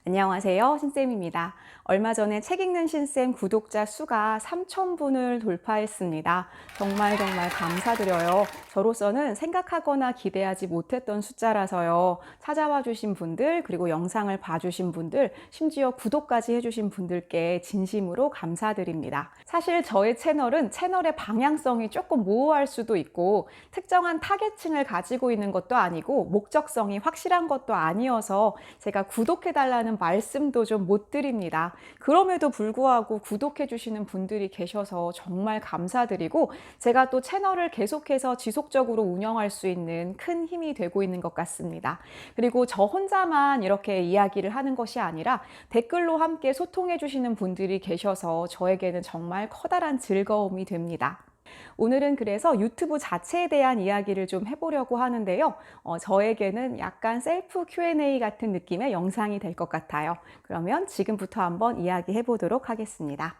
안녕하세요. 신쌤입니다. 얼마 전에 책 읽는 신쌤 구독자 수가 3,000분을 돌파했습니다. 정말 감사드려요. 저로서는 생각하거나 기대하지 못했던 숫자라서요. 찾아와 주신 분들, 그리고 영상을 봐주신 분들, 심지어 구독까지 해주신 분들께 진심으로 감사드립니다. 사실 저의 채널의 방향성이 조금 모호할 수도 있고 특정한 타겟층을 가지고 있는 것도 아니고 목적성이 확실한 것도 아니어서 제가 구독해달라는 말씀도 좀 못 드립니다. 그럼에도 불구하고 구독해 주시는 분들이 계셔서 정말 감사드리고 제가 또 채널을 계속해서 지속적으로 운영할 수 있는 큰 힘이 되고 있는 것 같습니다. 그리고 저 혼자만 이렇게 이야기를 하는 것이 아니라 댓글로 함께 소통해 주시는 분들이 계셔서 저에게는 정말 커다란 즐거움이 됩니다. 오늘은 그래서 유튜브 자체에 대한 이야기를 좀 해보려고 하는데요. 저에게는 약간 셀프 Q&A 같은 느낌의 영상이 될 것 같아요. 그러면 지금부터 한번 이야기해 보도록 하겠습니다.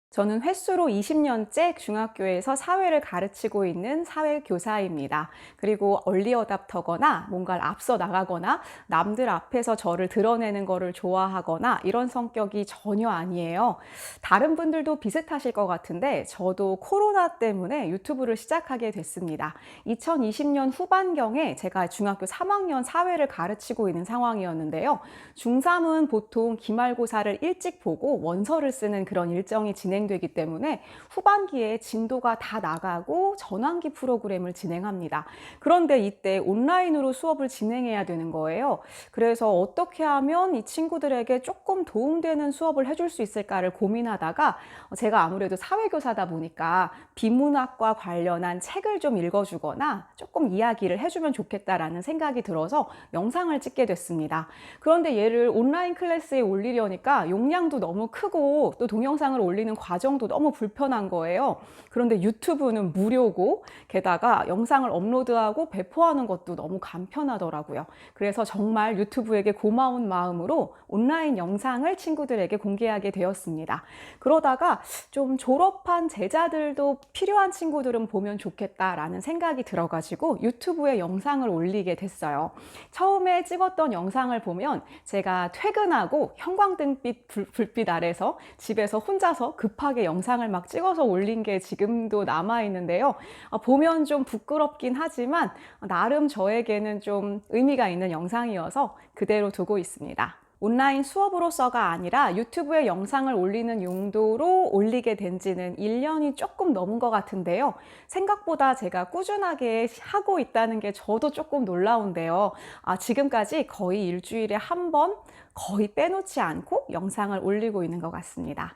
저는 횟수로 20년째 중학교에서 사회를 가르치고 있는 사회교사입니다. 그리고 얼리 어답터거나 뭔가를 앞서 나가거나 남들 앞에서 저를 드러내는 거를 좋아하거나 이런 성격이 전혀 아니에요. 다른 분들도 비슷하실 것 같은데 저도 코로나 때문에 유튜브를 시작하게 됐습니다. 2020년 후반경에 제가 중학교 3학년 사회를 가르치고 있는 상황이었는데요. 중3은 보통 기말고사를 일찍 보고 원서를 쓰는 그런 일정이 되기 때문에 후반기에 진도가 다 나가고 전환기 프로그램을 진행합니다. 그런데 이때 온라인으로 수업을 진행해야 되는 거예요. 그래서 어떻게 하면 이 친구들에게 조금 도움되는 수업을 해줄 수 있을까를 고민하다가 제가 아무래도 사회교사다 보니까 비문학과 관련한 책을 좀 읽어주거나 조금 이야기를 해주면 좋겠다라는 생각이 들어서 영상을 찍게 됐습니다. 그런데 얘를 온라인 클래스에 올리려니까 용량도 너무 크고 또 동영상을 올리는 과정도 너무 불편한 거예요. 그런데 유튜브는 무료고 게다가 영상을 업로드하고 배포하는 것도 너무 간편하더라고요. 그래서 정말 유튜브에게 고마운 마음으로 온라인 영상을 친구들에게 공개하게 되었습니다. 그러다가 좀 졸업한 제자들도 필요한 친구들은 보면 좋겠다라는 생각이 들어가지고 유튜브에 영상을 올리게 됐어요. 처음에 찍었던 영상을 보면 제가 퇴근하고 형광등빛 불빛 아래서 집에서 혼자서 급하게 영상을 막 찍어서 올린 게 지금도 남아있는데요. 보면 좀 부끄럽긴 하지만 나름 저에게는 좀 의미가 있는 영상이어서 그대로 두고 있습니다. 온라인 수업으로서가 아니라 유튜브에 영상을 올리는 용도로 올리게 된 지는 1년이 조금 넘은 것 같은데요. 생각보다 제가 꾸준하게 하고 있다는 게 저도 조금 놀라운데요. 지금까지 거의 일주일에 한 번 거의 빼놓지 않고 영상을 올리고 있는 것 같습니다.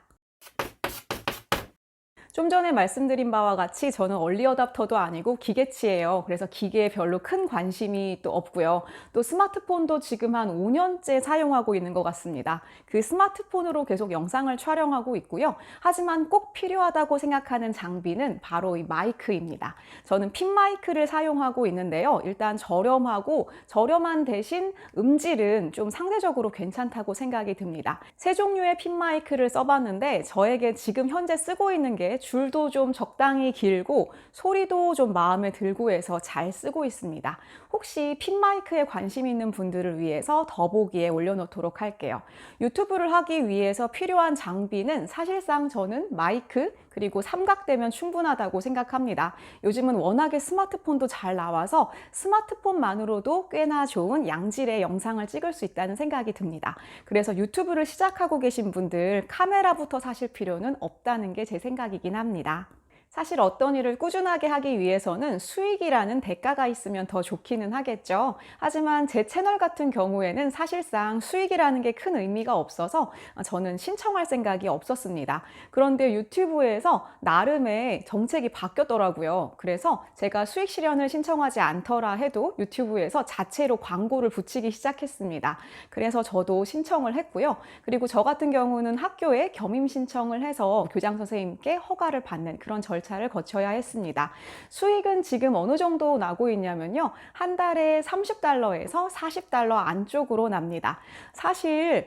좀 전에 말씀드린 바와 같이 저는 얼리 어답터도 아니고 기계치예요. 그래서 기계에 별로 큰 관심이 또 없고요. 또 스마트폰도 지금 한 5년째 사용하고 있는 것 같습니다. 그 스마트폰으로 계속 영상을 촬영하고 있고요. 하지만 꼭 필요하다고 생각하는 장비는 바로 이 마이크입니다. 저는 핀 마이크를 사용하고 있는데요. 일단 저렴한 대신 음질은 좀 상대적으로 괜찮다고 생각이 듭니다. 세 종류의 핀 마이크를 써봤는데 저에게 지금 현재 쓰고 있는 게 줄도 좀 적당히 길고 소리도 좀 마음에 들고 해서 잘 쓰고 있습니다. 혹시 핀 마이크에 관심 있는 분들을 위해서 더보기에 올려놓도록 할게요. 유튜브를 하기 위해서 필요한 장비는 사실상 저는 마이크 그리고 삼각대면 충분하다고 생각합니다. 요즘은 워낙에 스마트폰도 잘 나와서 스마트폰만으로도 꽤나 좋은 양질의 영상을 찍을 수 있다는 생각이 듭니다. 그래서 유튜브를 시작하고 계신 분들 카메라부터 사실 필요는 없다는 게 제 생각이긴 합니다. 사실 어떤 일을 꾸준하게 하기 위해서는 수익이라는 대가가 있으면 더 좋기는 하겠죠. 하지만 제 채널 같은 경우에는 사실상 수익이라는 게 큰 의미가 없어서 저는 신청할 생각이 없었습니다. 그런데 유튜브에서 나름의 정책이 바뀌었더라고요. 그래서 제가 수익 실현을 신청하지 않더라 해도 유튜브에서 자체로 광고를 붙이기 시작했습니다. 그래서 저도 신청을 했고요. 그리고 저 같은 경우는 학교에 겸임 신청을 해서 교장 선생님께 허가를 받는 그런 절차를 거쳐야 했습니다. 수익은 지금 어느 정도 나고 있냐면요. 한 달에 $30에서 $40 안쪽으로 납니다. 사실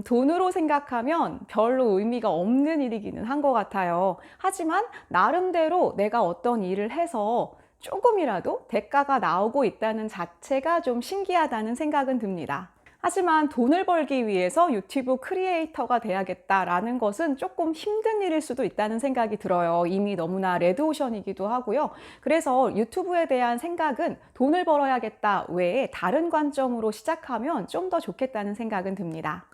돈으로 생각하면 별로 의미가 없는 일이기는 한 것 같아요. 하지만 나름대로 내가 어떤 일을 해서 조금이라도 대가가 나오고 있다는 자체가 좀 신기하다는 생각은 듭니다. 하지만 돈을 벌기 위해서 유튜브 크리에이터가 돼야겠다라는 것은 조금 힘든 일일 수도 있다는 생각이 들어요. 이미 너무나 레드오션이기도 하고요. 그래서 유튜브에 대한 생각은 돈을 벌어야겠다 외에 다른 관점으로 시작하면 좀 더 좋겠다는 생각은 듭니다.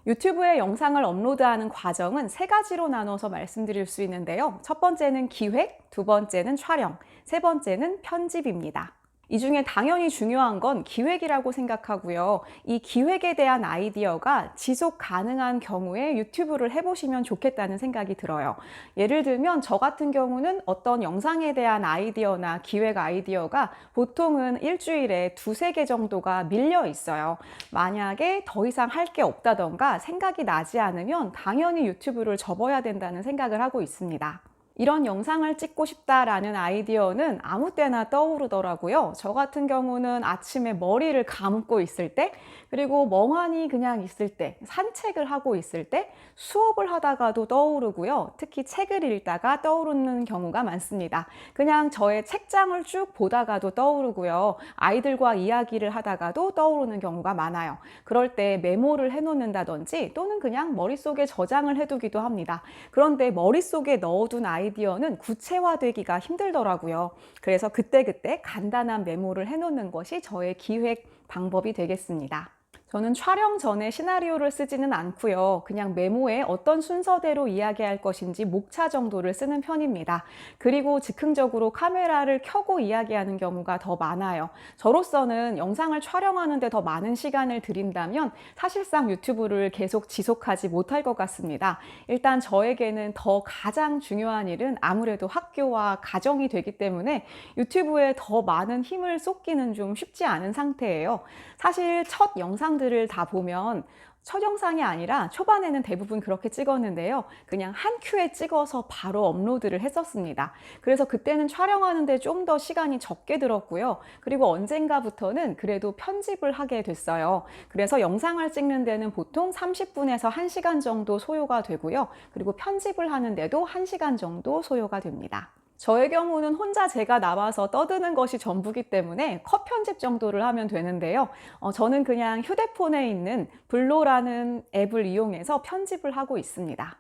유튜브에 영상을 업로드하는 과정은 세 가지로 나눠서 말씀드릴 수 있는데요. 첫 번째는 기획, 두 번째는 촬영, 세 번째는 편집입니다. 이 중에 당연히 중요한 건 기획이라고 생각하고요. 이 기획에 대한 아이디어가 지속 가능한 경우에 유튜브를 해보시면 좋겠다는 생각이 들어요. 예를 들면 저 같은 경우는 어떤 영상에 대한 아이디어나 기획 아이디어가 보통은 일주일에 두세 개 정도가 밀려 있어요. 만약에 더 이상 할 게 없다던가 생각이 나지 않으면 당연히 유튜브를 접어야 된다는 생각을 하고 있습니다. 이런 영상을 찍고 싶다라는 아이디어는 아무 때나 떠오르더라고요. 저 같은 경우는 아침에 머리를 감고 있을 때, 그리고 멍하니 그냥 있을 때, 산책을 하고 있을 때, 수업을 하다가도 떠오르고요. 특히 책을 읽다가 떠오르는 경우가 많습니다. 그냥 저의 책장을 쭉 보다가도 떠오르고요. 아이들과 이야기를 하다가도 떠오르는 경우가 많아요. 그럴 때 메모를 해놓는다든지 또는 그냥 머릿속에 저장을 해두기도 합니다. 그런데 머릿속에 넣어둔 아이디어는 구체화되기가 힘들더라고요. 그래서 그때그때 간단한 메모를 해놓는 것이 저의 기획 방법이 되겠습니다. 저는 촬영 전에 시나리오를 쓰지는 않고요. 그냥 메모에 어떤 순서대로 이야기할 것인지 목차 정도를 쓰는 편입니다. 그리고 즉흥적으로 카메라를 켜고 이야기하는 경우가 더 많아요. 저로서는 영상을 촬영하는 데 더 많은 시간을 들인다면 사실상 유튜브를 계속 지속하지 못할 것 같습니다. 일단 저에게는 더 가장 중요한 일은 아무래도 학교와 가정이 되기 때문에 유튜브에 더 많은 힘을 쏟기는 좀 쉽지 않은 상태예요. 사실 첫 영상들을 다 보면 첫 영상이 아니라 초반에는 대부분 그렇게 찍었는데요. 그냥 한 큐에 찍어서 바로 업로드를 했었습니다. 그래서 그때는 촬영하는데 좀 더 시간이 적게 들었고요. 그리고 언젠가부터는 그래도 편집을 하게 됐어요. 그래서 영상을 찍는 데는 보통 30분에서 1시간 정도 소요가 되고요. 그리고 편집을 하는데도 1시간 정도 소요가 됩니다. 저의 경우는 혼자 제가 나와서 떠드는 것이 전부기 때문에 컷 편집 정도를 하면 되는데요. 저는 그냥 휴대폰에 있는 블로라는 앱을 이용해서 편집을 하고 있습니다.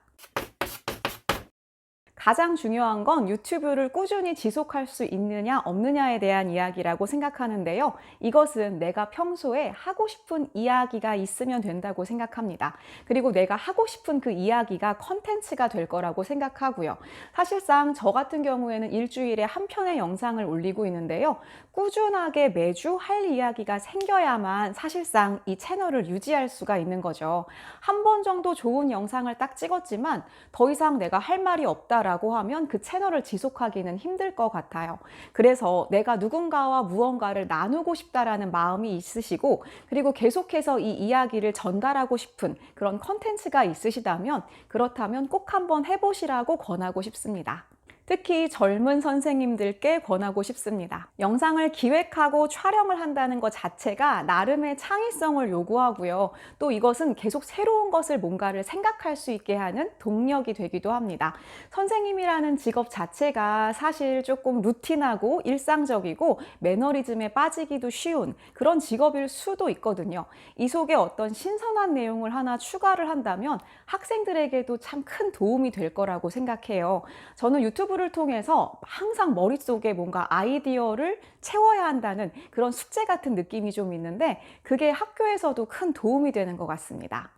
가장 중요한 건 유튜브를 꾸준히 지속할 수 있느냐 없느냐에 대한 이야기라고 생각하는데요. 이것은 내가 평소에 하고 싶은 이야기가 있으면 된다고 생각합니다. 그리고 내가 하고 싶은 그 이야기가 컨텐츠가 될 거라고 생각하고요. 사실상 저 같은 경우에는 일주일에 한 편의 영상을 올리고 있는데요. 꾸준하게 매주 할 이야기가 생겨야만 사실상 이 채널을 유지할 수가 있는 거죠. 한 번 정도 좋은 영상을 딱 찍었지만 더 이상 내가 할 말이 없다라고 하면 그 채널을 지속하기는 힘들 것 같아요. 그래서 내가 누군가와 무언가를 나누고 싶다라는 마음이 있으시고 그리고 계속해서 이 이야기를 전달하고 싶은 그런 컨텐츠가 있으시다면 그렇다면 꼭 한번 해보시라고 권하고 싶습니다. 특히 젊은 선생님들께 권하고 싶습니다. 영상을 기획하고 촬영을 한다는 것 자체가 나름의 창의성을 요구하고요. 또 이것은 계속 새로운 것을 뭔가를 생각할 수 있게 하는 동력이 되기도 합니다. 선생님이라는 직업 자체가 사실 조금 루틴하고 일상적이고 매너리즘에 빠지기도 쉬운 그런 직업일 수도 있거든요. 이 속에 어떤 신선한 내용을 하나 추가를 한다면 학생들에게도 참 큰 도움이 될 거라고 생각해요. 저는 유튜브를 통해서 항상 머릿속에 뭔가 아이디어를 채워야 한다는 그런 숙제 같은 느낌이 좀 있는데 그게 학교에서도 큰 도움이 되는 것 같습니다.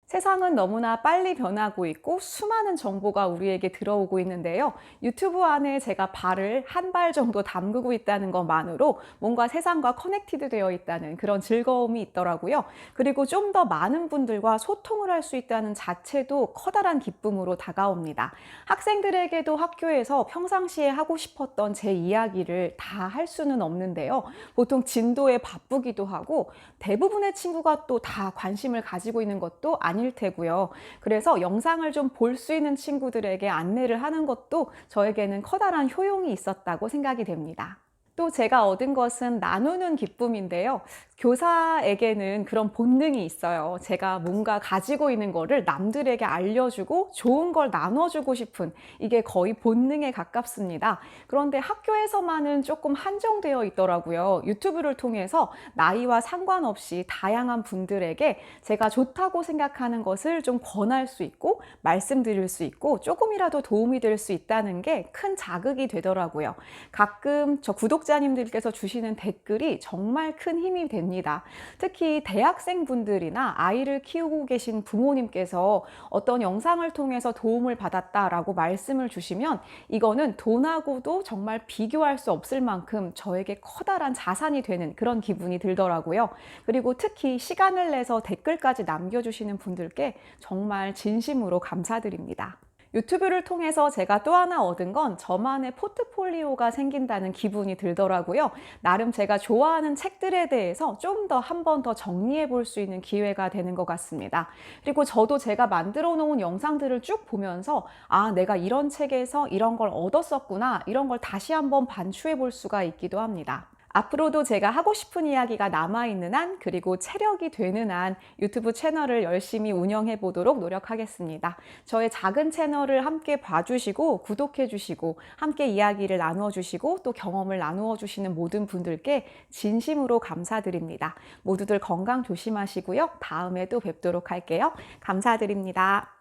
세상은 너무나 빨리 변하고 있고 수많은 정보가 우리에게 들어오고 있는데요. 유튜브 안에 제가 발을 한 발 정도 담그고 있다는 것만으로 뭔가 세상과 커넥티드 되어 있다는 그런 즐거움이 있더라고요. 그리고 좀 더 많은 분들과 소통을 할 수 있다는 자체도 커다란 기쁨으로 다가옵니다. 학생들에게도 학교에서 평상시에 하고 싶었던 제 이야기를 다 할 수는 없는데요. 보통 진도에 바쁘기도 하고 대부분의 친구가 또 다 관심을 가지고 있는 것도 아닐 테고요. 그래서 영상을 좀 볼 수 있는 친구들에게 안내를 하는 것도 저에게는 커다란 효용이 있었다고 생각이 됩니다. 또 제가 얻은 것은 나누는 기쁨인데요. 교사에게는 그런 본능이 있어요. 제가 뭔가 가지고 있는 거를 남들에게 알려주고 좋은 걸 나눠주고 싶은, 이게 거의 본능에 가깝습니다. 그런데 학교에서만은 조금 한정되어 있더라고요. 유튜브를 통해서 나이와 상관없이 다양한 분들에게 제가 좋다고 생각하는 것을 좀 권할 수 있고 말씀드릴 수 있고 조금이라도 도움이 될 수 있다는 게 큰 자극이 되더라고요. 가끔 저 구독자님들께서 주시는 댓글이 정말 큰 힘이 됩니다. 특히 대학생분들이나 아이를 키우고 계신 부모님께서 어떤 영상을 통해서 도움을 받았다라고 말씀을 주시면 이거는 돈하고도 정말 비교할 수 없을 만큼 저에게 커다란 자산이 되는 그런 기분이 들더라고요. 그리고 특히 시간을 내서 댓글까지 남겨주시는 분들께 정말 진심으로 감사드립니다. 유튜브를 통해서 제가 또 하나 얻은 건 저만의 포트폴리오가 생긴다는 기분이 들더라고요. 나름 제가 좋아하는 책들에 대해서 좀 더 한 번 더 정리해 볼 수 있는 기회가 되는 것 같습니다. 그리고 저도 제가 만들어 놓은 영상들을 쭉 보면서 아, 내가 이런 책에서 이런 걸 얻었었구나, 이런 걸 다시 한번 반추해 볼 수가 있기도 합니다. 앞으로도 제가 하고 싶은 이야기가 남아있는 한, 그리고 체력이 되는 한 유튜브 채널을 열심히 운영해 보도록 노력하겠습니다. 저의 작은 채널을 함께 봐주시고 구독해 주시고 함께 이야기를 나누어 주시고 또 경험을 나누어 주시는 모든 분들께 진심으로 감사드립니다. 모두들 건강 조심하시고요. 다음에 또 뵙도록 할게요. 감사드립니다.